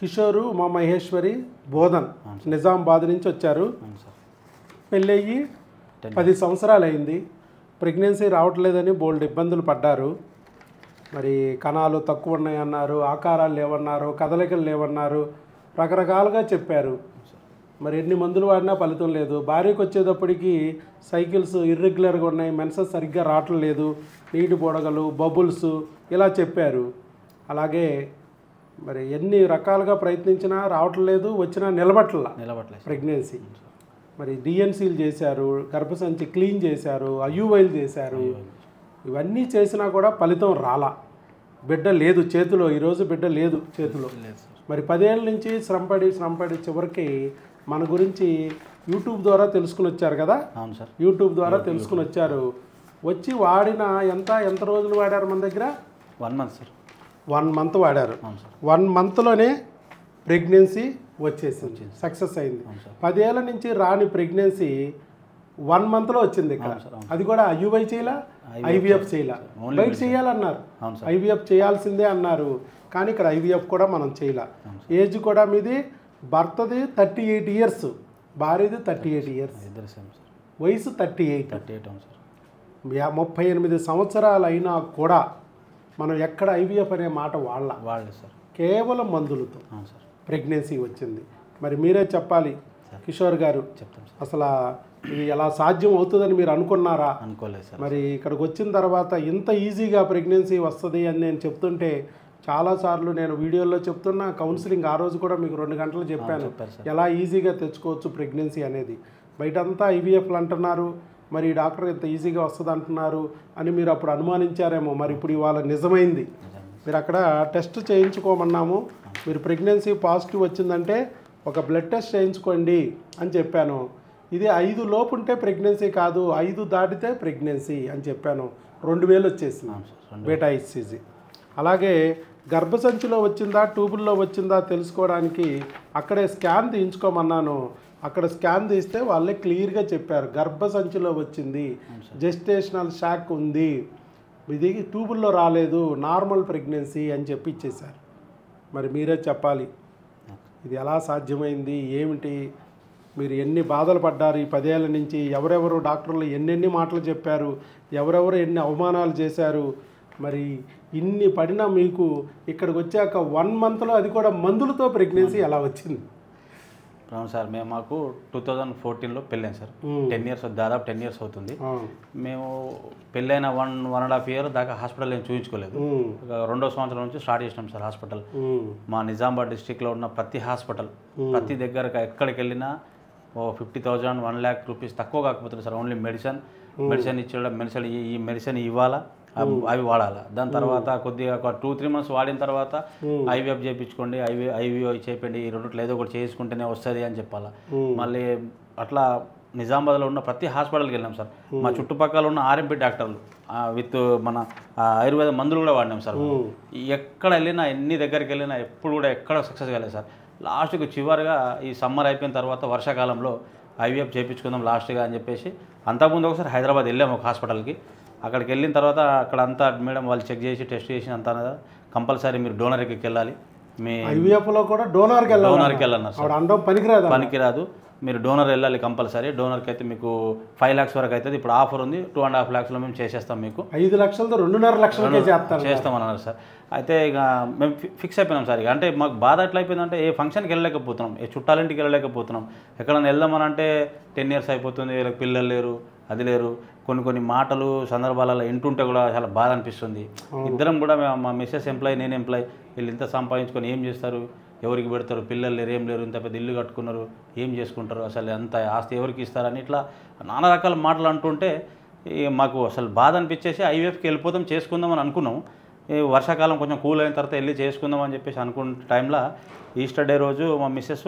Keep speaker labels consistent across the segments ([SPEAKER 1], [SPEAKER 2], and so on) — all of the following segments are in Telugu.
[SPEAKER 1] కిషోరు మా మహేశ్వరి బోధన్ నిజామాబాద్ నుంచి వచ్చారు. పెళ్ళయ్యి 10 సంవత్సరాలు అయింది. ప్రెగ్నెన్సీ రావట్లేదని బోల్డ్ ఇబ్బందులు పడ్డారు. మరి కణాలు తక్కువ ఉన్నాయన్నారు, ఆకారాలు లేవన్నారు, కదలికలు లేవన్నారు, రకరకాలుగా చెప్పారు. మరి ఎన్ని మందులు వాడినా ఫలితం లేదు. భార్యకు వచ్చేటప్పటికి సైకిల్స్ ఇర్రెగ్యులర్గా ఉన్నాయి, మెన్సెస్ సరిగ్గా రావట్లేదు, నీటి బొడగలు, బబుల్స్ ఇలా చెప్పారు. అలాగే మరి ఎన్ని రకాలుగా ప్రయత్నించినా రావట్లేదు, వచ్చినా నిలబట్టలేదు ప్రెగ్నెన్సీ. మరి డిఎన్సీలు చేశారు, గర్భసంచి క్లీన్ చేశారు, ఐయుఐలు చేశారు. ఇవన్నీ చేసినా కూడా ఫలితం రాలా. బిడ్డ లేదు చేతిలో, ఈరోజు బిడ్డ లేదు చేతిలో. మరి 10 ఏళ్ళ నుంచి శ్రమపడి చివరికి మన గురించి యూట్యూబ్ ద్వారా తెలుసుకుని వచ్చారు కదా.
[SPEAKER 2] అవును సార్,
[SPEAKER 1] యూట్యూబ్ ద్వారా తెలుసుకుని వచ్చారు. వచ్చి వాడిన ఎంత రోజులు వాడారు మన దగ్గర?
[SPEAKER 2] 1 మంత్ సార్.
[SPEAKER 1] 1 మంత్ వాడారు. 1 మంత్లోనే ప్రెగ్నెన్సీ వచ్చేసింది, సక్సెస్ అయింది. 10 ఏళ్ళ నుంచి రాని ప్రెగ్నెన్సీ 1 మంత్లో వచ్చింది ఇక్కడ. అది కూడా ఐయుఐ చేయాలా, ఐవీఎఫ్ చేయాలా, బయట చేయాలన్నారు. ఐవీఎఫ్ చేయాల్సిందే అన్నారు. కానీ ఇక్కడ ఐవీఎఫ్ కూడా మనం చేయాల. ఏజ్ కూడా మీది భర్తది 38 ఇయర్స్, భార్యది 38 ఇయర్స్, వయసు 38. 38 సంవత్సరాలు అయినా కూడా మనం ఎక్కడ ఐవీఎఫ్ అనే మాట వాడలే సార్. కేవలం మందులతో ప్రెగ్నెన్సీ వచ్చింది. మరి మీరే చెప్పాలి కిషోర్ గారు, అసలు ఇది ఎలా సాధ్యం అవుతుందని మీరు అనుకున్నారా?
[SPEAKER 2] అనుకోలేదు సార్.
[SPEAKER 1] మరి ఇక్కడికి వచ్చిన తర్వాత ఇంత ఈజీగా ప్రెగ్నెన్సీ వస్తుంది అని నేను చెప్తుంటే చాలాసార్లు నేను వీడియోలో చెప్తున్నా, కౌన్సిలింగ్ ఆ రోజు కూడా మీకు 2 గంటలు చెప్పాను ఎలా ఈజీగా తెచ్చుకోవచ్చు ప్రెగ్నెన్సీ అనేది. బయటంతా ఐవీఎఫ్లు అంటున్నారు, మరి డాక్టర్ ఇంత ఈజీగా వస్తుంది అంటున్నారు అని మీరు అప్పుడు అనుమానించారేమో. మరి ఇప్పుడు ఇవాళ నిజమైంది. మీరు అక్కడ టెస్ట్ చేయించుకోమన్నాము. మీరు ప్రెగ్నెన్సీ పాజిటివ్ వచ్చిందంటే ఒక బ్లడ్ టెస్ట్ చేయించుకోండి అని చెప్పాను. ఇది 5 లోపు ఉంటే ప్రెగ్నెన్సీ కాదు, 5 దాటితే ప్రెగ్నెన్సీ అని చెప్పాను. 2000 వచ్చేసింది బీటా హెచ్సిజి. అలాగే గర్భసంచిలో వచ్చిందా ట్యూబుల్లో వచ్చిందా తెలుసుకోవడానికి అక్కడే స్కాన్ తీయించుకోమన్నాను. అక్కడ స్కాన్ తీస్తే వాళ్ళే క్లియర్గా చెప్పారు గర్భసంచిలో వచ్చింది, జెస్టేషనల్ షాక్ ఉంది, ఇది ట్యూబుల్లో రాలేదు, నార్మల్ ప్రెగ్నెన్సీ అని చెప్పి ఇచ్చేశారు. మరి మీరే చెప్పాలి ఇది ఎలా సాధ్యమైంది ఏమిటి? మీరు ఎన్ని బాధలు పడ్డారు ఈ 10 ఏళ్ళ నుంచి? ఎవరెవరు డాక్టర్లు ఎన్నెన్ని మాటలు చెప్పారు, ఎవరెవరు ఎన్ని అవమానాలు చేశారు? మరి ఇన్ని పడినా మీకు ఇక్కడికి వచ్చాక 1 మంత్లో అది కూడా మందులతో ప్రెగ్నెన్సీ ఎలా వచ్చింది?
[SPEAKER 2] అవును సార్, మాకు 2014లో పెళ్ళాను సార్. 10 ఇయర్స్, దాదాపు 10 ఇయర్స్ అవుతుంది. మేము పెళ్ళైన 1.5 ఇయర్ దాకా హాస్పిటల్ ఏం చూపించుకోలేదు. 2వ సంవత్సరం నుంచి స్టార్ట్ చేసినాం సార్ హాస్పిటల్. మా నిజామాబాద్ డిస్టిక్లో ఉన్న ప్రతి హాస్పిటల్, ప్రతి దగ్గర ఎక్కడికి వెళ్ళినా 50,000, 1 lakh రూపీస్ తక్కువ కాకపోతుంది సార్. ఓన్లీ మెడిసిన్ ఇచ్చే ఈ మెడిసిన్ ఇవ్వాలా, అవి వాడాలి. దాని తర్వాత కొద్దిగా ఒక 2-3 months వాడిన తర్వాత ఐవీఎఫ్ చేయించుకోండి, ఐవీఓ చేయండి, ఈ రెండిట్లో ఏదో ఒకటి చేసుకుంటేనే వస్తుంది అని చెప్పాలా. మళ్ళీ అట్లా నిజామాబాద్లో ఉన్న ప్రతి హాస్పిటల్కి వెళ్ళాం సార్. మా చుట్టుపక్కల ఉన్న ఆర్ఎంపీ డాక్టర్లు విత్ మన ఆయుర్వేద మందులు కూడా వాడినాం సార్. ఎక్కడ వెళ్ళినా, ఎన్ని దగ్గరికి వెళ్ళినా ఎప్పుడు కూడా ఎక్కడ సక్సెస్ కాలేదు సార్. లాస్ట్కి చివరిగా ఈ సమ్మర్ అయిపోయిన తర్వాత వర్షాకాలంలో ఐవీఎఫ్ చేయించుకుందాం లాస్ట్గా అని చెప్పేసి అంతకుముందు ఒకసారి హైదరాబాద్ వెళ్ళాము ఒక హాస్పిటల్కి. అక్కడికి వెళ్ళిన తర్వాత అక్కడ అంతా మేడం వాళ్ళు చెక్ చేసి టెస్ట్ చేసి అంతా కంపల్సరీ మీరు డోనర్కి వెళ్ళాలి, మీ
[SPEAKER 1] ఐవీఎఫ్లో కూడా డోనర్కి
[SPEAKER 2] వెళ్ళాలన్నారు
[SPEAKER 1] సార్.
[SPEAKER 2] పనికిరాదు, మీరు డోనర్ వెళ్ళాలి కంపల్సరీ. డోనర్కి అయితే మీకు 5 lakhs వరకు అవుతుంది. ఇప్పుడు ఆఫర్ ఉంది, 2.5 lakhsలో మేము చేసేస్తాం. మీకు
[SPEAKER 1] 5 లక్షలతో 2.5 లక్షలకే
[SPEAKER 2] చేస్తామన్నారు సార్. అయితే ఇక మేము ఫిక్స్ అయిపోయినాం సార్. ఇక అంటే మాకు బాధ ఎట్లా అయిపోయిందంటే ఏ ఫంక్షన్కి వెళ్ళలేకపోతున్నాం, ఏ చుట్టాలింటికి వెళ్ళలేకపోతున్నాం. ఎక్కడైనా వెళ్దామని అంటే 10 years అయిపోతుంది, వీళ్ళకి పిల్లలు లేరు, అది లేరు. కొన్ని మాటలు సందర్భాలలో వింటుంటే కూడా చాలా బాధ అనిపిస్తుంది. ఇద్దరం కూడా మా మిస్సెస్ ఎంప్లాయీ, నేను ఎంప్లాయీ, వీళ్ళు ఇంత సంపాదించుకొని ఏం చేస్తారు, ఎవరికి పెడతారు, పిల్లలు లేరు, ఏం లేరు, ఇంత పెద్ద ఇల్లు కట్టుకున్నారు, ఏం చేసుకుంటారు, అసలు అంత ఆస్తి ఎవరికి ఇస్తారని ఇట్లా నానా రకాల మాటలు అంటుంటే మాకు అసలు బాధ అనిపించేసి ఐవీఎఫ్కి వెళ్ళిపోతాం, చేసుకుందాం అని అనుకున్నాం. ఈ వర్షాకాలం కొంచెం కూల్ అయిన తర్వాత వెళ్ళి చేసుకుందాం అని చెప్పేసి అనుకున్న టైంలో ఈస్టర్ డే రోజు మా మిస్సెస్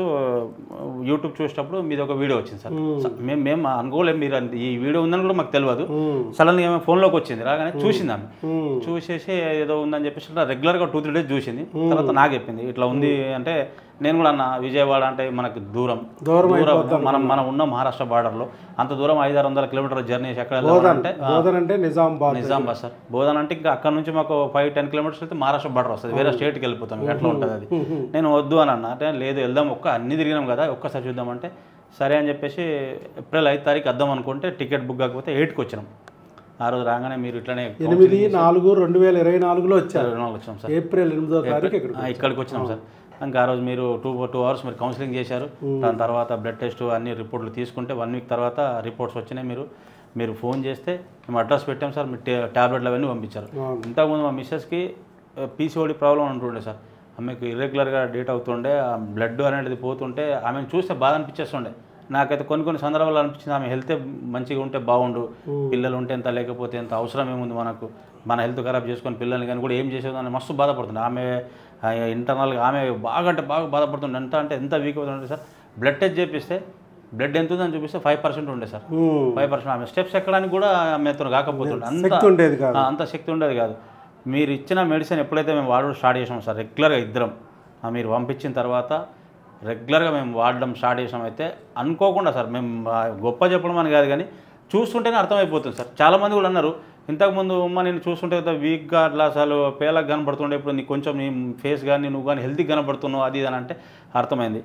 [SPEAKER 2] యూట్యూబ్ చూసేటప్పుడు మీది ఒక వీడియో వచ్చింది సార్. మేము అనుకోలేము మీరు ఈ వీడియో ఉందని కూడా మాకు తెలియదు. సడన్గా ఏమో ఫోన్లోకి వచ్చింది, రాగానే చూసింది ఆమె. చూసేసి ఏదో ఉందని చెప్పేసి రెగ్యులర్గా 2-3 days చూసింది. తర్వాత నాకు చెప్పింది ఇట్లా ఉంది అంటే నేను కూడా అన్న విజయవాడ అంటే మనకు దూరం మనం ఉన్న మహారాష్ట్ర బార్డర్లో అంత దూరం 500-600 కిలోమీటర్ల జర్నీ చేసి ఎక్కడ
[SPEAKER 1] అంటే
[SPEAKER 2] నిజామాబాద్ సార్. బోధన్ అంటే ఇంకా అక్కడ నుంచి మాకు 5-10 కిలోమీటర్స్ అయితే మహారాష్ట్ర బార్డర్ వస్తుంది, వేరే స్టేట్కి వెళ్ళిపోతాం. ఎట్లా ఉంటుంది అది. నేను వద్దు అని అన్న, అంటే లేదు వెళ్దాం, అన్ని తిరిగినాం కదా ఒక్కసారి చూద్దామంటే సరే అని చెప్పేసి ఏప్రిల్ 5 తారీఖు వద్దాం అనుకుంటే టికెట్ బుక్ కాకపోతే 8కి వచ్చినాం. ఆ రోజు రాగానే మీరు ఇట్లనే
[SPEAKER 1] 8/4/2024లో వచ్చారు.
[SPEAKER 2] వచ్చాం సార్,
[SPEAKER 1] ఏప్రిల్ 8వ తారీఖు
[SPEAKER 2] ఇక్కడికి వచ్చినాం సార్. ఇంకా ఆ రోజు మీరు 2 అవర్స్ మీరు కౌన్సిలింగ్ చేశారు. దాని తర్వాత బ్లడ్ టెస్ట్ అన్ని రిపోర్ట్లు తీసుకుంటే 1 వీక్ తర్వాత రిపోర్ట్స్ వచ్చినాయి. మీరు ఫోన్ చేస్తే మేము అడ్రస్ పెట్టాం సార్, మీ ట్యాబ్లెట్లు అవన్నీ పంపించారు. ఇంతకుముందు మా మిస్సెస్కి పీసీఓడి ప్రాబ్లం ఉంటుండే సార్, ఆమెకు ఇర్రెగ్యులర్గా డేట్ అవుతుండే, బ్లడ్ అనేది పోతుంటే ఆమెను చూస్తే బాధ అనిపించేస్తుండే. నాకైతే కొన్ని సందర్భాలు అనిపించింది ఆమె హెల్త్ మంచిగా ఉంటే బాగుండు, పిల్లలు ఉంటే ఎంత లేకపోతే ఎంత అవసరం ఏముంది మనకు, మన హెల్త్ ఖరాబ్ చేసుకొని పిల్లల్ని కానీ కూడా ఏం చేసేదని మస్తు బాధపడుతుంది. ఆమె ఇంటర్నల్గా ఆమె బాగా అంటే బాగా బాధపడుతుంది. ఎంత వీక్ అవుతుందంటే సార్, బ్లడ్ టెస్ట్ చేపిస్తే బ్లడ్ ఎంత ఉందని చూపిస్తే 5% ఉండే సార్. 5%. ఆమె స్టెప్స్ ఎక్కడానికి కూడా ఆమెతో కాకపోతుండే, అంత శక్తి ఉండేది కాదు. మీరు ఇచ్చిన మెడిసిన్ ఎప్పుడైతే మేము వాడడం స్టార్ట్ చేసాం సార్, రెగ్యులర్గా ఇద్దరం మీరు పంపించిన తర్వాత రెగ్యులర్గా మేము వాడడం స్టార్ట్ చేసాం. అయితే అనుకోకుండా సార్, మేము గొప్ప చెప్పడం అని కాదు కానీ చూస్తుంటేనే అర్థమైపోతుంది సార్. చాలామంది కూడా అన్నారు ఇంతకుముందు నేను చూస్తుంటే వీక్గా అట్లా అసలు పేలకు కనబడుతుండే, ఇప్పుడు నీకు కొంచెం నీ ఫేస్ కానీ నువ్వు కానీ హెల్తీగా కనబడుతున్నావు అది అని అంటే అర్థమైంది.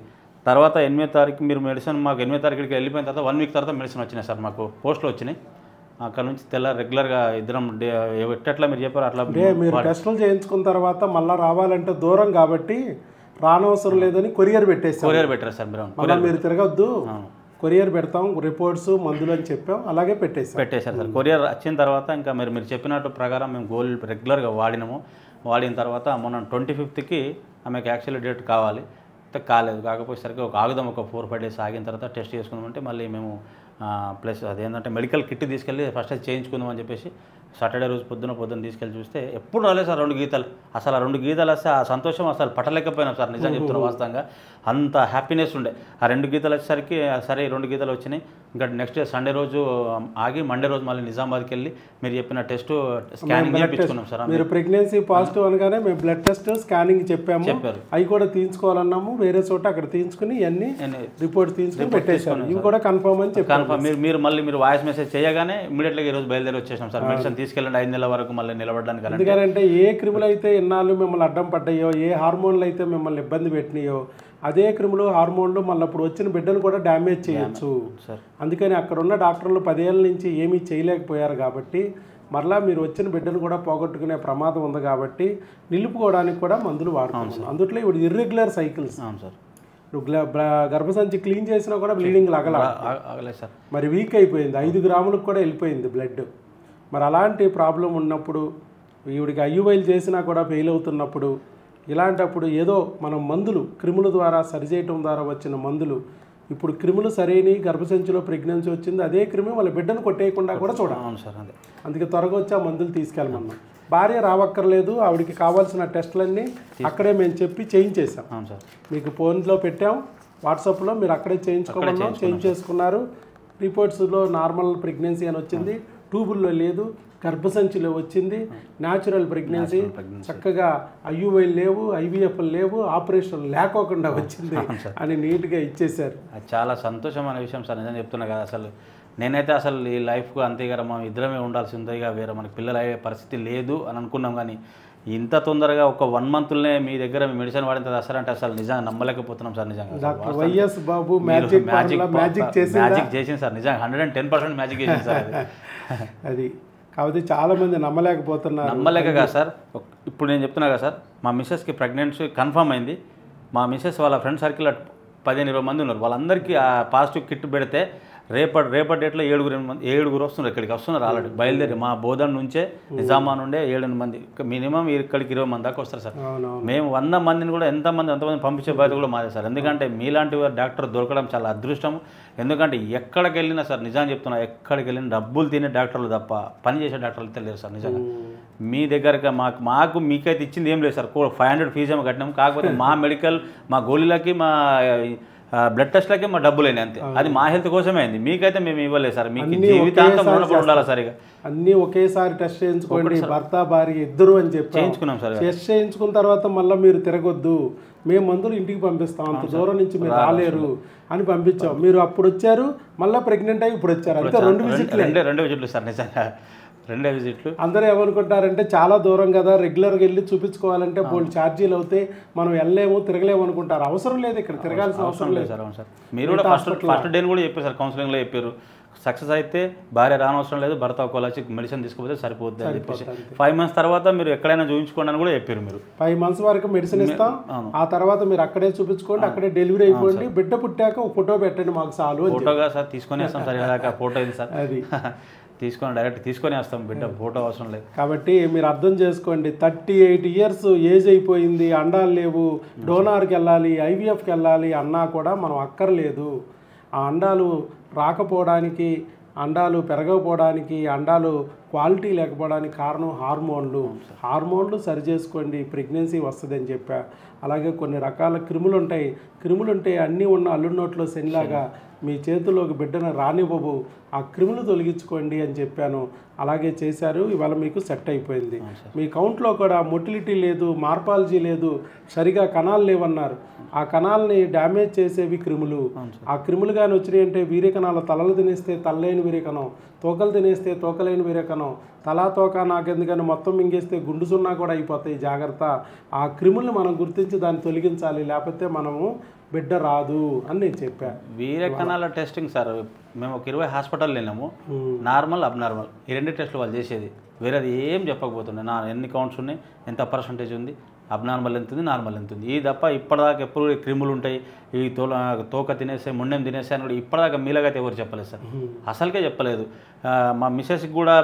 [SPEAKER 2] తర్వాత 8వ తారీఖు మీరు మెడిసిన్ మాకు 8వ తారీఖుకి వెళ్ళిపోయిన తర్వాత 1 వీక్ తర్వాత మెడిసిన్ వచ్చినాయి సార్, మాకు పోస్టులు వచ్చినాయి. అక్కడ నుంచి రెగ్యులర్గా ఇద్దరం ఎట్లా మీరు చెప్పారు అట్లా
[SPEAKER 1] మీరు టెస్టులు చేయించుకున్న తర్వాత మళ్ళీ రావాలంటే దూరం కాబట్టి రానవసరం లేదని కొరియర్
[SPEAKER 2] పెట్టారు సార్.
[SPEAKER 1] మీరు తిరగద్దు, కొరియర్ పెడతాం, రిపోర్ట్స్ మందులు అని చెప్పాం, అలాగే పెట్టేశారు
[SPEAKER 2] సార్. కొరియర్ వచ్చిన తర్వాత ఇంకా మీరు చెప్పినట్టు ప్రకారం మేము గోల్డ్ రెగ్యులర్గా వాడిన తర్వాత మొన్న 25కి ఆమెకు యాక్చువల్లీ డేట్ కావాలి, కాలేదు. కాకపోయేసరికి ఆగుదాం, ఒక 4-5 డేస్ ఆగిన తర్వాత టెస్ట్ చేసుకుందామంటే మళ్ళీ మేము ప్లస్ అదేంటంటే మెడికల్ కిట్ తీసుకెళ్ళి ఫస్ట్ అది చేయించుకుందాం అని చెప్పేసి సాటర్డే రోజు పొద్దున తీసుకెళ్ళి చూస్తే ఎప్పుడు రాలేదు సార్ 2 గీతలు. అసలు ఆ 2 గీతలు వస్తే ఆ సంతోషం అసలు పట్టలేకపోయినాం సార్, నిజం చెప్తున్నా. వాస్తవంగా అంత హ్యాపీనెస్ ఉండే. ఆ 2 గీతలు వచ్చేసరికి సరే 2 గీతలు వచ్చినాయి. ఇంకా నెక్స్ట్ డే సండే రోజు ఆగి మండే రోజు మళ్ళీ నిజామాబాద్కి వెళ్ళి మీరు చెప్పిన టెస్ట్ స్కానింగ్ చేయించుకున్నాం సార్.
[SPEAKER 1] మీరు ప్రెగ్నెన్సీ పాజిటివ్ అనగానే మేము బ్లడ్ టెస్ట్ స్కానింగ్ చెప్పాము, అవి కూడా తీయించుకోవాలన్నాము. వేరే చోట అక్కడ తీయించుకుని అన్ని రిపోర్ట్స్ తీసుకుని పెట్టేశాను. ఇవి కూడా కన్ఫర్మ్ అని చెప్పాను.
[SPEAKER 2] మీరు వాయిస్ మెసేజ్ చేయగానే ఇమీడియట్గా ఈరోజు బయలుదేరి వచ్చేసాం సార్. మెడిసిన్ తీసుకెళ్ళండి 5 నెలల వరకు మళ్ళీ నిలబడడానికి.
[SPEAKER 1] ఎందుకంటే ఏ క్రిములు అయితే ఇన్నాళ్ళు మిమ్మల్ని అడ్డం పడ్డాయో, ఏ హార్మోన్లు అయితే మిమ్మల్ని ఇబ్బంది పెట్టినాయో, అదే క్రిములు హార్మోన్లు మళ్ళీ ఇప్పుడు వచ్చిన బిడ్డను కూడా డ్యామేజ్ చేయొచ్చు. అందుకని అక్కడ ఉన్న డాక్టర్లు 10 ఏళ్ళ నుంచి ఏమీ చేయలేకపోయారు కాబట్టి మరలా మీరు వచ్చిన బిడ్డను కూడా పోగొట్టుకునే ప్రమాదం ఉంది కాబట్టి నిలుపుకోవడానికి కూడా మందులు వాడుతున్నాం. అందుట్లో ఇప్పుడు ఇర్రెగ్యులర్ సైకిల్స్ సార్. గర్భసంచి క్లీన్ చేసినా కూడా బ్లీడింగ్ లాగలేదు సార్, మరి వీక్ అయిపోయింది, 5 గ్రాములకు కూడా వెళ్ళిపోయింది బ్లడ్. మరి అలాంటి ప్రాబ్లం ఉన్నప్పుడు, ఈవిడికి ఐయువైలు చేసినా కూడా ఫెయిల్ అవుతున్నప్పుడు, ఇలాంటప్పుడు ఏదో మనం మందులు క్రిముల ద్వారా సరిచేయటం ద్వారా వచ్చిన మందులు, ఇప్పుడు క్రిములు సరైన గర్భసంచిలో ప్రెగ్నెన్సీ వచ్చింది, అదే క్రిమి వాళ్ళ బిడ్డను కొట్టేయకుండా కూడా చూడాలి సార్. అందుకే త్వరగా వచ్చి ఆ మందులు తీసుకెళ్ళమన్నాం. భార్య రావక్కర్లేదు, ఆవిడకి కావాల్సిన టెస్టులన్నీ అక్కడే మేము చెప్పి చేయించేసాం. మీకు ఫోన్లో పెట్టాం, వాట్సాప్లో మీరు అక్కడే చేయించేసుకున్నారు. రిపోర్ట్స్లో నార్మల్ ప్రెగ్నెన్సీ అని వచ్చింది, ట్యూబుల్లో లేదు, గర్భసంచిలో వచ్చింది, న్యాచురల్ ప్రెగ్నెన్సీ, చక్కగా ఐయువైలు లేవు, ఐవీఎఫ్లు లేవు, ఆపరేషన్ లేకోకుండా వచ్చింది అని నీట్గా ఇచ్చేశారు.
[SPEAKER 2] చాలా సంతోషమైన విషయం సార్, నిజం చెప్తున్నా కదా. అసలు నేనైతే అసలు ఈ లైఫ్కు అంతే కదా, మనం ఇద్దరమే ఉండాల్సి ఉంది, ఇక వేరే మనకి పిల్లలు అయ్యే పరిస్థితి లేదు అని అనుకున్నాం. కానీ ఇంత తొందరగా ఒక 1 మంత్లోనే మీ దగ్గర మెడిసిన్ వాడిన తర్వాత వస్తారంటే అసలు నిజంగా నమ్మలేకపోతున్నాం సార్. నిజంగా
[SPEAKER 1] డాక్టర్ వైఎస్ బాబు మ్యాజిక్
[SPEAKER 2] చేసింది సార్, నిజంగా 110% మ్యాజిక్ చేసింది సార్
[SPEAKER 1] అది. కాబట్టి చాలామంది నమ్మలేకపోతున్నారు.
[SPEAKER 2] నమ్మలేక కదా సార్. ఇప్పుడు నేను చెప్తున్నా కదా సార్, మా మిస్సెస్కి ప్రెగ్నెన్సీ కన్ఫర్మ్ అయింది. మా మిస్సెస్ వాళ్ళ ఫ్రెండ్ సర్కిల్ 15-20 మంది ఉన్నారు. వాళ్ళందరికీ ఆ పాజిటివ్ కిట్ పెడితే రేపటి డేట్లో 7 వస్తున్నారు. ఇక్కడికి వస్తున్నారు ఆల్రెడీ బయలుదేరి. మా బోధన్ నుంచే నిజామాబాద్ నుండే 7 మంది, మినిమం ఇక్కడికి 20 మంది దాకా వస్తారు సార్. మేము 100 మందిని కూడా ఎంతమంది పంపించే బాధ్యత కూడా మాదే సార్. ఎందుకంటే మీలాంటి డాక్టర్ దొరకడం చాలా అదృష్టం. ఎందుకంటే ఎక్కడికి వెళ్ళినా సార్, నిజాన్ని చెప్తున్నా, ఎక్కడికి వెళ్ళినా డబ్బులు తినే డాక్టర్లు తప్ప పని చేసే డాక్టర్లు అయితే లేరు సార్. నిజంగా మీ దగ్గరగా మాకు మీకైతే ఇచ్చింది ఏం లేదు సార్. 500 ఫీజు ఏమో కట్టినాం, కాకపోతే మా మెడికల్, మా గోళీలకి, మా బ్లడ్ టెస్ట్లకి మా డబ్బులేని అంతే. అది మా హెల్త్ కోసమే అయింది, మీకైతే మేము ఇవ్వలేదు సార్. మీకు జీవితాంతం ఉండాలి సార్. ఇక
[SPEAKER 1] అన్నీ ఒకేసారి టెస్ట్ చేయించుకోండి, భర్త భార్య ఇద్దరు అని చెప్పి చేయించుకున్నాం సార్. టెస్ట్ చేయించుకున్న తర్వాత మళ్ళీ మీరు తిరగొద్దు, మేము మందులు ఇంటికి పంపిస్తాం, అంత దూరం నుంచి మీరు రాలేరు అని పంపించాం. మీరు అప్పుడు వచ్చారు, మళ్ళీ ప్రెగ్నెంట్ అయ్యి ఇప్పుడు వచ్చారు. అంటే 2 విజిట్లు.
[SPEAKER 2] రెండు విజిట్లు సార్, నిజంగా 2 విజిట్లు.
[SPEAKER 1] అందరూ ఏమనుకుంటారంటే చాలా దూరం కదా, రెగ్యులర్గా వెళ్ళి చూపించుకోవాలంటే బోల్డ్ ఛార్జీలు అవుతాయి, మనం వెళ్ళలేము తిరగలేము అనుకుంటారు. అవసరం లేదు, ఇక్కడ తిరగాల్సిన అవసరం లేదు
[SPEAKER 2] సార్. అవును సార్, మీరు కూడా ఫస్ట్ డే కూడా చెప్పారు సార్, కౌన్సిలింగ్లో చెప్పారు సక్సెస్ అయితే భార్య రానవసరం లేదు, భర్త ఒకవేళ వచ్చి మెడిసిన్ తీసుకుపోతే సరిపోద్ది అని చెప్పేసి 5 months తర్వాత మీరు ఎక్కడైనా చూపించుకోండి అని కూడా చెప్పారు. మీరు
[SPEAKER 1] 5 months వరకు మెడిసిన్ ఇస్తాం, ఆ తర్వాత మీరు అక్కడే చూపించుకోండి, అక్కడే డెలివరీ అయిపోండి, బిడ్డ పుట్టాక ఒక ఫోటో పెట్టండి మాకు చాలు.
[SPEAKER 2] ఫోటోగా సార్ తీసుకొని వస్తాం సార్, ఇలాగా ఫోటో ఇది సార్, అది తీసుకొని డైరెక్ట్ తీసుకొని వస్తాం, బిడ్డ ఫోటో అవసరం లేదు.
[SPEAKER 1] కాబట్టి మీరు అర్థం చేసుకోండి, 38 years ఏజ్ అయిపోయింది, అండాలు లేవు, డోనార్కి వెళ్ళాలి, ఐవీఎఫ్కి వెళ్ళాలి అన్నా కూడా మనం అక్కర్లేదు. ఆ అండాలు రాకపోవడానికి, అండాలు పెరగకపోవడానికి, అండాలు క్వాలిటీ లేకపోవడానికి కారణం హార్మోన్లు సరి చేసుకోండి, ప్రెగ్నెన్సీ వస్తుందని చెప్పా. అలాగే కొన్ని రకాల క్రిములు ఉంటాయి, అన్నీ ఉన్న అల్లుడి నోట్లో శనిలాగా మీ చేతుల్లోకి బిడ్డను రానివ్వవు, ఆ క్రిములు తొలగించుకోండి అని చెప్పాను. అలాగే చేశారు, ఇవాళ మీకు సెట్ అయిపోయింది. మీ కౌంట్లో కూడా మొటిలిటీ లేదు, మార్పాలజీ లేదు, సరిగా కణాలు లేవన్నారు. ఆ కణాలని డ్యామేజ్ చేసేవి క్రిములు. ఆ క్రిములు కానీ వచ్చినాయి అంటే వీర్యకణాలు, తలలు తినేస్తే తలలేని వీర్యకణం, తోకలు తినేస్తే తోకలేని వీర్యకణం, తలా తోక నాకెందుకని మొత్తం మింగేస్తే గుండు సున్నా కూడా అయిపోతాయి. జాగ్రత్త, ఆ క్రిముల్ని మనం గుర్తించి దాన్ని తొలగించాలి, లేకపోతే మనము బిడ్డ రాదు అని నేను చెప్పాను.
[SPEAKER 2] వీర్యకణాల టెస్టింగ్ సార్, మేము ఒక 20 హాస్పిటల్ వెళ్ళాము, నార్మల్ అబ్నార్మల్ ఈ 2 టెస్టులు వాళ్ళు చేసేది, వేరేది ఏం చెప్పకపోతుండే. ఎన్ని కౌంట్స్ ఉన్నాయి, ఎంత పర్సంటేజ్ ఉంది, అబ్నార్మల్ ఎంత ఉంది, నార్మల్ ఎంత ఉంది, ఈ తప్ప ఇప్పటిదాకా ఎప్పుడు క్రిములు ఉంటాయి, ఈ తోక తినేసే ముండెం తినేసే అని కూడా ఇప్పటిదాకా మీలాగైతే ఎవరు చెప్పలేదు సార్, అసలుకే చెప్పలేదు. మా మిస్సెస్కి కూడా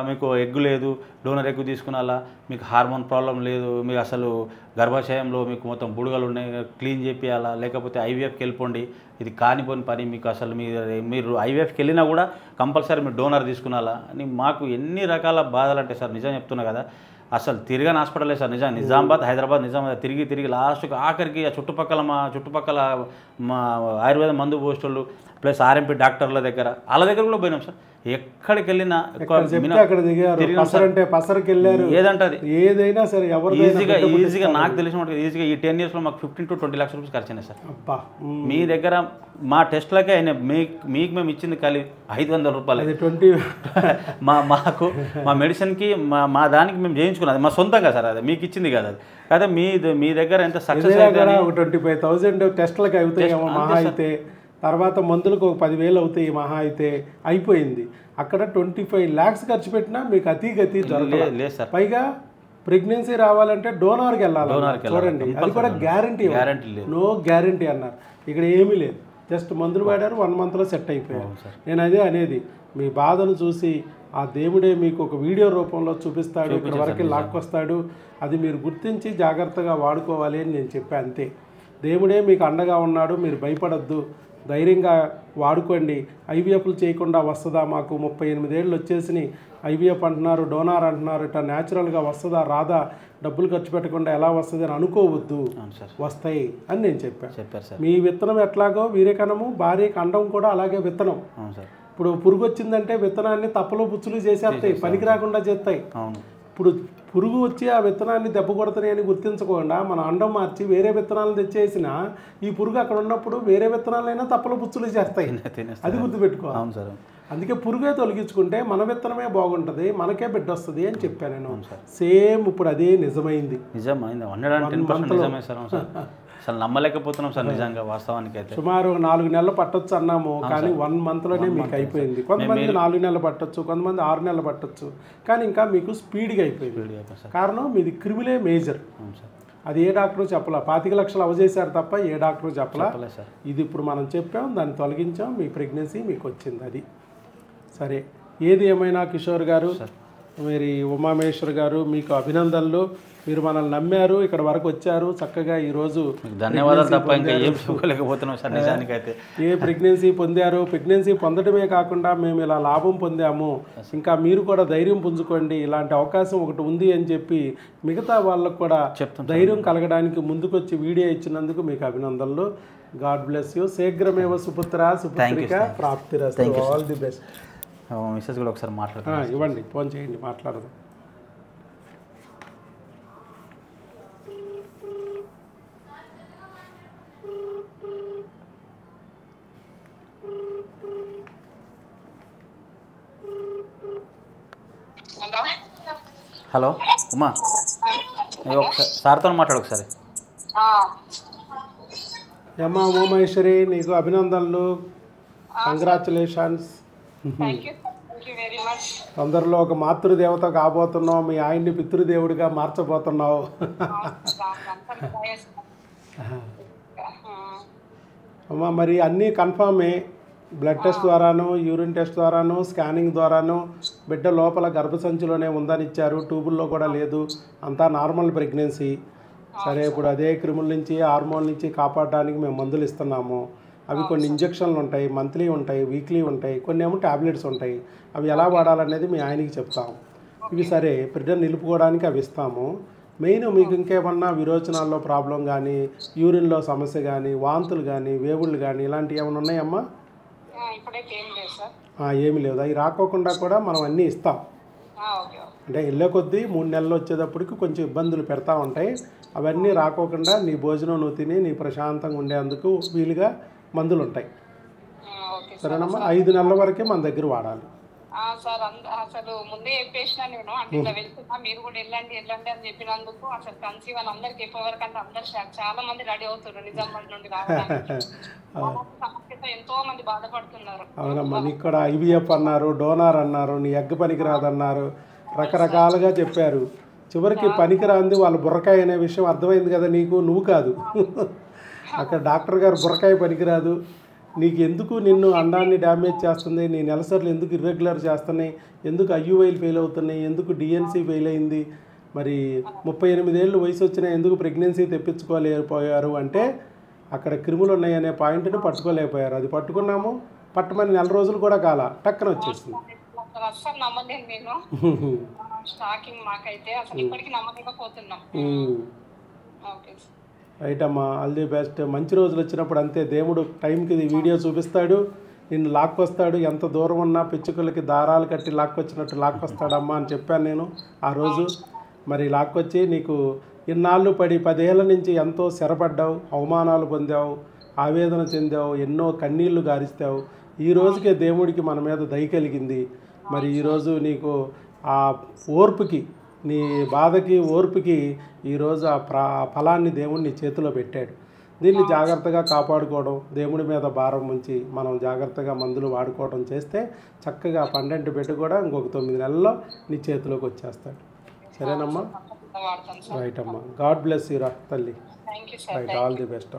[SPEAKER 2] మీకు ఎగ్గు లేదు, డోనర్ ఎగ్గు తీసుకున్నాలా, మీకు హార్మోన్ ప్రాబ్లం లేదు, మీకు అసలు గర్భాశయంలో మీకు మొత్తం బుడగలు ఉన్నాయి, క్లీన్ చేపియాలా, లేకపోతే ఐవీఎఫ్కి వెళ్ళిపోండి, ఇది కానిపోని పని, మీకు అసలు మీరు ఐవీఎఫ్కి వెళ్ళినా కూడా కంపల్సరీ మీరు డోనర్ తీసుకున్నాలా అని మాకు ఎన్ని రకాల బాధలు అంటే సార్, నిజం చెప్తున్నా కదా, అసలు తిరగని హాస్పిటలే సార్. నిజామాబాద్, హైదరాబాద్, నిజామాబాద్ తిరిగి లాస్ట్కి ఆఖరికి ఆ చుట్టుపక్కల మా ఆయుర్వేద మందు పోస్టులు ప్లస్ ఆర్ఎంపీ డాక్టర్ల దగ్గర వాళ్ళ దగ్గర కూడా పోయినాం సార్. ఎక్కడికి వెళ్ళినా ఏదంటే
[SPEAKER 1] ఏదైనా సరే
[SPEAKER 2] ఈజీగా నాకు తెలిసిన ఈజీగా ఈ 10 yearsలో మాకు 15 to 20 lakhs రూపీస్ ఖర్చు అయినాయి సార్. మీ దగ్గర మా టెస్ట్లకే అయినా మీకు మేము ఇచ్చింది ఖాళీ 500 రూపాయలు. మా మెడిసిన్కి మా దానికి మేము చేయించుకున్నది మా సొంతంగా సార్, అది మీకు ఇచ్చింది కదా, అది కదా మీ దగ్గర ఎంత సక్సెస్ అయితే
[SPEAKER 1] 25,000 టెస్ట్లకి అవుతాయేమో మహా అయితే, తర్వాత మందులకు ఒక 10,000 అవుతాయి మహా అయితే, అయిపోయింది. అక్కడ 25 lakhs ఖర్చు పెట్టినా మీకు అతిగతి దొరకలేదు సార్. పైగా ప్రెగ్నెన్సీ రావాలంటే డోనార్కి వెళ్ళాలి, చూడండి అది కూడా గ్యారంటీ నో గ్యారంటీ అన్నారు. ఇక్కడ ఏమీ లేదు, జస్ట్ మందులు వాడారు, 1 monthలో సెట్ అయిపోయారు. నేను అదే అనేది, మీ బాధను చూసి ఆ దేవుడే మీకు ఒక వీడియో రూపంలో చూపిస్తాడు, ఇక్కడ వరకు లాక్కొస్తాడు, అది మీరు గుర్తించి జాగ్రత్తగా వాడుకోవాలి అని నేను చెప్పాను అంతే. దేవుడే మీకు అండగా ఉన్నాడు, మీరు భయపడద్దు, ధైర్యంగా వాడుకోండి. ఐవీఎఫ్లు చేయకుండా వస్తుందా, మాకు 38 ఏళ్ళు వచ్చేసినాయి, ఐవీఎఫ్ అంటున్నారు, డోనార్ అంటున్నారు, ఇట్లా న్యాచురల్గా వస్తుందా రాదా, డబ్బులు ఖర్చు పెట్టకుండా ఎలా వస్తుంది అని అనుకోవద్దు, వస్తాయి అని నేను చెప్పాను. మీ విత్తనం ఎట్లాగో వీర్యకణము, భార్యకి అండం కూడా అలాగే విత్తనం. ఇప్పుడు పురుగు వచ్చిందంటే విత్తనాన్ని తప్పలు పుచ్చులు చేసేస్తాయి, పనికి రాకుండా చేస్తాయి. ఇప్పుడు పురుగు వచ్చి ఆ విత్తనాన్ని దెబ్బ కొడుతున్నాయి అని గుర్తించకుండా మన అండం మార్చి వేరే విత్తనాలను తెచ్చేసిన ఈ పురుగు అక్కడ ఉన్నప్పుడు వేరే విత్తనాలైనా తప్పలు పుచ్చులు చేస్తాయి, అది గుర్తుపెట్టుకోవాలి. అందుకే పురుగే తొలగించుకుంటే మన విత్తనమే బాగుంటుంది, మనకే బిడ్డ వస్తుంది అని చెప్పాను నేను. సేమ్ ఇప్పుడు అదే నిజమైంది.
[SPEAKER 2] అసలు నమ్మలేకపోతున్నాం సార్ నిజంగా, వాస్తవానికి అయితే.
[SPEAKER 1] సుమారు 4 నెలలు పట్టొచ్చు అన్నాము, కానీ 1 monthలోనే మీకు అయిపోయింది. కొంతమంది 4 నెలలు పట్టొచ్చు, కొంతమంది 6 నెలలు పట్టొచ్చు, కానీ ఇంకా మీకు స్పీడ్గా అయిపోయింది. కారణం మీది క్రిమిలే మేజర్. అది ఏ డాక్టరు చెప్పలా, 25 లక్షలు అవజేశారు తప్ప ఏ డాక్టరు చెప్పలా. ఇది ఇప్పుడు మనం చెప్పాం, దాన్ని తొలగించాం, మీ ప్రెగ్నెన్సీ మీకు వచ్చింది. అది సరే. ఏది ఏమైనా కిషోర్ గారు, మీరు ఉమామేశ్వర్ గారు, మీకు అభినందనలు. మీరు మనల్ని నమ్మారు, ఇక్కడ వరకు వచ్చారు, చక్కగా ఈరోజు
[SPEAKER 2] ధన్యవాదాలు తప్ప ఇంకా ఏం చెప్పుకోలేకపోతున్నాం సార్ నిజానికైతే.
[SPEAKER 1] ఏ ప్రెగ్నెన్సీ పొందారు, ప్రెగ్నెన్సీ పొందడమే కాకుండా మేము ఇలా లాభం పొందాము, ఇంకా మీరు కూడా ధైర్యం పుంజుకోండి, ఇలాంటి అవకాశం ఒకటి ఉంది అని చెప్పి మిగతా వాళ్ళకు కూడా ధైర్యం కలగడానికి ముందుకొచ్చి వీడియో ఇచ్చినందుకు మీకు అభినందనలు. God bless you. శీఘ్రమేవ సుపుత్ర సుపుత్రిక ప్రాప్తిరస్తు. All the best.
[SPEAKER 2] మిస్సెస్ కూడా ఒకసారి మాట్లాడతాను,
[SPEAKER 1] ఇవ్వండి, ఫోన్ చేయండి, మాట్లాడదాం.
[SPEAKER 2] హలో ఉమా, ఒకసారి సార్తో మాట్లాడు ఒకసారి.
[SPEAKER 1] అమ్మా ఉమామహేశ్వరి, నీకు అభినందనలు, కంగ్రాచులేషన్స్. తొందరలో ఒక మాతృదేవత కాబోతున్నావు, మీ ఆయన్ని పితృదేవుడిగా మార్చబోతున్నావు. అమ్మా మరి అన్నీ కన్ఫామే, బ్లడ్ టెస్ట్ ద్వారాను, యూరిన్ టెస్ట్ ద్వారాను, స్కానింగ్ ద్వారాను బిడ్డ లోపల గర్భసంచిలోనే ఉందని ఇచ్చారు, ట్యూబుల్లో కూడా లేదు, అంతా నార్మల్ ప్రెగ్నెన్సీ. సరే, ఇప్పుడు అదే క్రిముల నుంచి, హార్మోన్ నుంచి కాపాడడానికి మేము మందులు ఇస్తున్నాము. అవి కొన్ని ఇంజక్షన్లు ఉంటాయి, మంత్లీ ఉంటాయి, వీక్లీ ఉంటాయి, కొన్ని ఏమో ట్యాబ్లెట్స్ ఉంటాయి. అవి ఎలా వాడాలనేది మీ ఆయనకి చెప్తాము. ఇవి సరే బిడ్డ నిలుపుకోవడానికి అవి ఇస్తాము. మెయిన్ మీకు ఇంకేమన్నా విరోచనాల్లో ప్రాబ్లం కానీ, యూరిన్లో సమస్య కానీ, వాంతులు కానీ, వేవుళ్ళు కానీ ఇలాంటివి ఏమైనా ఉన్నాయమ్మా? ఏమి లేదు. అవి రాకోకుండా కూడా మనం అన్నీ ఇస్తాం. అంటే వెళ్ళే కొద్దీ 3 నెలలు వచ్చేటప్పటికి కొంచెం ఇబ్బందులు పెడతా ఉంటాయి. అవన్నీ రాకోకుండా నీ భోజనం నువ్వు తిని నీ ప్రశాంతంగా ఉండేందుకు వీలుగా మందులు ఉంటాయి. సరేనమ్మా, 5 నెలల వరకే మన దగ్గర వాడాలి.
[SPEAKER 3] సార్ అసలు ముందే చెప్పేసిన నేను, అంటే ఇలా వెళ్తున్నా మీరు కూడా వెళ్ళండి అని చెప్పినందుకు అసలు కన్సీవ్ అని అందరికి చెప్పేవరకు అంటే అందరు చాలా మంది రెడీ అవుతున్నారు నిజామాబాద్ నుండి రావడానికి. సమస్యతో ఎంతో మంది బాధపడుతున్నారు.
[SPEAKER 1] అవునమ్మా, నీకు కూడా ఐవీఎఫ్ అన్నారు, డోనార్ అన్నారు, నీ ఎగ్ పనికిరాదన్నారు, రకరకాలుగా చెప్పారు. చివరికి పనికిరాంది వాళ్ళ బుర్రకాయ అనే విషయం అర్థమైంది కదా నీకు, నువ్వు కాదు. అక్కడ డాక్టర్ గారు బుర్రకాయ పనికిరాదు, నీకు ఎందుకు నిన్ను అండాన్ని డ్యామేజ్ చేస్తుంది, నీ నెలసర్లు ఎందుకు ఇర్రెగ్యులర్ చేస్తున్నాయి, ఎందుకు ఐయుఐలు ఫెయిల్ అవుతున్నాయి, ఎందుకు డిఎన్సీ ఫెయిల్ అయింది, మరి 38 ఏళ్ళు వయసు వచ్చినా ఎందుకు ప్రెగ్నెన్సీ తెప్పించుకోలేకపోయారు అంటే అక్కడ క్రిములు ఉన్నాయనే పాయింట్ని పట్టుకోలేకపోయారు. అది పట్టుకున్నాము, పట్టమని 4 రోజులు కూడా కాల టక్కన వచ్చేసింది.
[SPEAKER 3] అసలు నమ్మలేదు నేను, స్టాకింగ్ మాకైతే అసలు ఇప్పటికీ నమ్మలేకపోతున్నాం.
[SPEAKER 1] రైట్ అమ్మా, ఆల్ ది బెస్ట్. మంచి రోజులు వచ్చినప్పుడు అంతే, దేవుడు టైంకి వీడియో చూపిస్తాడు, నిన్ను లాక్కొస్తాడు. ఎంత దూరం ఉన్నా పిచ్చుకలకి దారాలు కట్టి లాక్కొచ్చినట్టు లాక్కొస్తాడమ్మా అని చెప్పాను నేను ఆ రోజు. మరి లాక్కొచ్చి నీకు ఇన్నాళ్ళు పడి 10 ఏళ్ళ నుంచి ఎంతో స్థిరపడ్డావు, అవమానాలు పొందావు, ఆవేదన చెందావు, ఎన్నో కన్నీళ్లు గారిస్తావు. ఈ రోజుకే దేవుడికి మన మీద దయ కలిగింది. మరి ఈరోజు నీకు ఆ ఓర్పుకి, నీ బాధకి ఓర్పుకి ఈరోజు ఆ ఫలాన్ని దేవుడు నీ చేతిలో పెట్టాడు. దీన్ని జాగ్రత్తగా కాపాడుకోవడం, దేవుడి మీద భారం ఉంచి మనం జాగ్రత్తగా మందులు వాడుకోవడం చేస్తే చక్కగా 12 బిడ్డ కూడా ఇంకొక 9 నెలల్లో నీ చేతిలోకి వచ్చేస్తాడు. సరేనమ్మా, రైట్ అమ్మా, గాడ్ బ్లెస్ యూ రా తల్లి. Right, all the best.